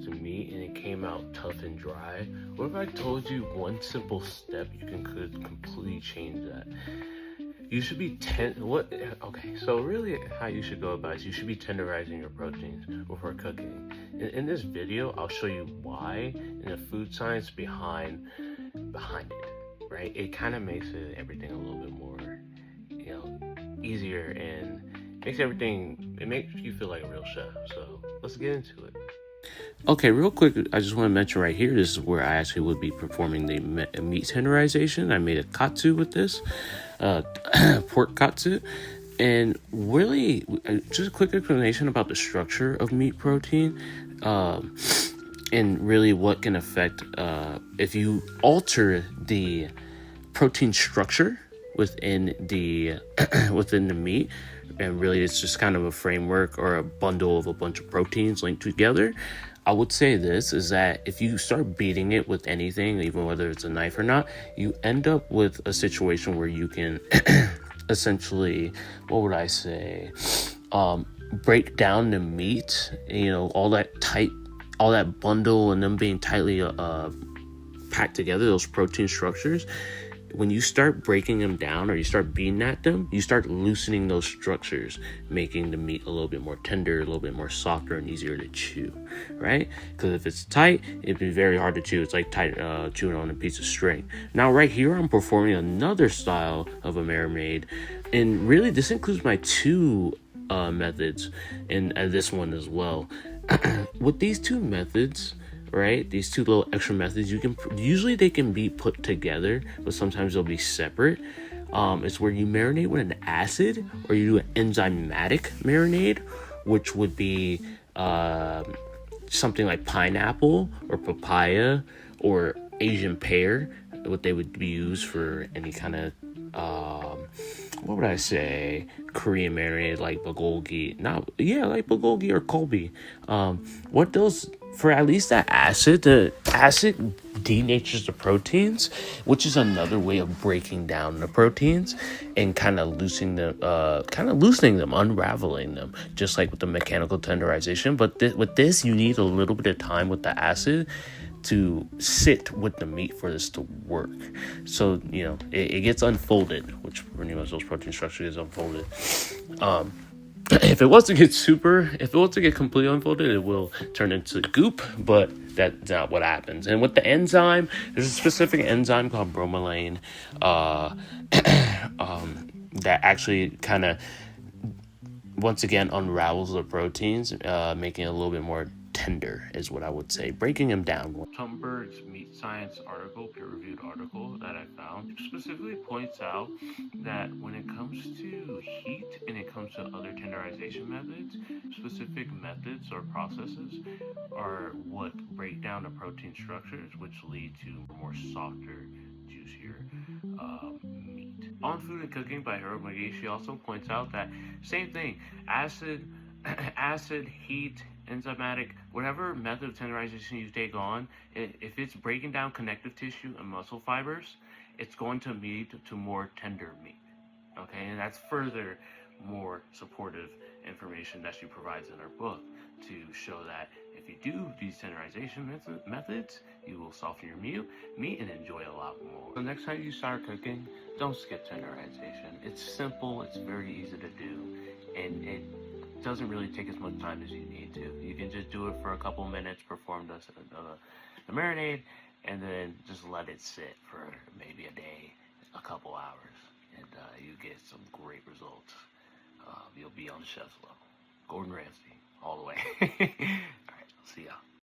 the meat and it came out tough and dry? What if I told you one simple step could completely change that? You should be so really how you should go about is you should be tenderizing your proteins before cooking. In this video, I'll show you why and the food science behind it, right? It kind of makes everything a little bit more, easier, and it makes you feel like a real chef. So let's get into it. Okay, real quick, I just want to mention right here, this is where I actually would be performing the meat tenderization. I made a katsu with this, pork katsu. And really, just a quick explanation about the structure of meat protein, and really what can affect if you alter the protein structure within the within the meat. And really it's just kind of a framework or a bundle of a bunch of proteins linked together. I would say this is that if you start beating it with anything, even whether it's a knife or not, you end up with a situation where you can essentially, break down the meat, all that bundle and them being tightly packed together, those protein structures. When you start breaking them down or you start beating at them, you start loosening those structures, making the meat a little bit more tender, a little bit more softer and easier to chew, right? Because if it's tight, it'd be very hard to chew. It's like chewing on a piece of string. Now, right here, I'm performing another style of a marinade, and really this includes my two methods and this one as well. With these two methods, right, these two little extra methods, they can be put together, but sometimes they'll be separate. It's where you marinate with an acid, or you do an enzymatic marinade, which would be something like pineapple or papaya or Asian pear, what they would be used for any kind of Korean marinade, like bulgogi. Like bulgogi or Kobe. For at least that acid, the acid denatures the proteins, which is another way of breaking down the proteins and kind of loosening them, unraveling them, just like with the mechanical tenderization. But with this, you need a little bit of time with the acid to sit with the meat for this to work. So, it gets unfolded, which pretty much those protein structures is unfolded. If it was to get completely unfolded, it will turn into goop, but that's not what happens. And with the enzyme, there's a specific enzyme called bromelain that actually kind of, once again, unravels the proteins, making it a little bit more tender, is what I would say, breaking them down. Thunberg's Meat Science article, peer-reviewed article that I found, specifically points out that when it comes to heat and it comes to other tenderization methods, specific methods or processes are what break down the protein structures, which lead to more softer, juicier meat. On Food and Cooking by Harold McGee, she also points out that same thing, acid, heat, enzymatic, whatever method of tenderization you take on, if it's breaking down connective tissue and muscle fibers, it's going to lead to more tender meat. Okay, and that's further more supportive information that she provides in her book to show that if you do these tenderization methods, you will soften your meat and enjoy a lot more. The next time you start cooking, don't skip tenderization. It's simple, it's very easy to do, and it doesn't really take as much time as you need to. You can just do it for a couple minutes, perform the marinade, and then just let it sit for maybe a day, a couple hours, and you get some great results. You'll be on the chef's level. Gordon Ramsay, all the way. All right, see ya.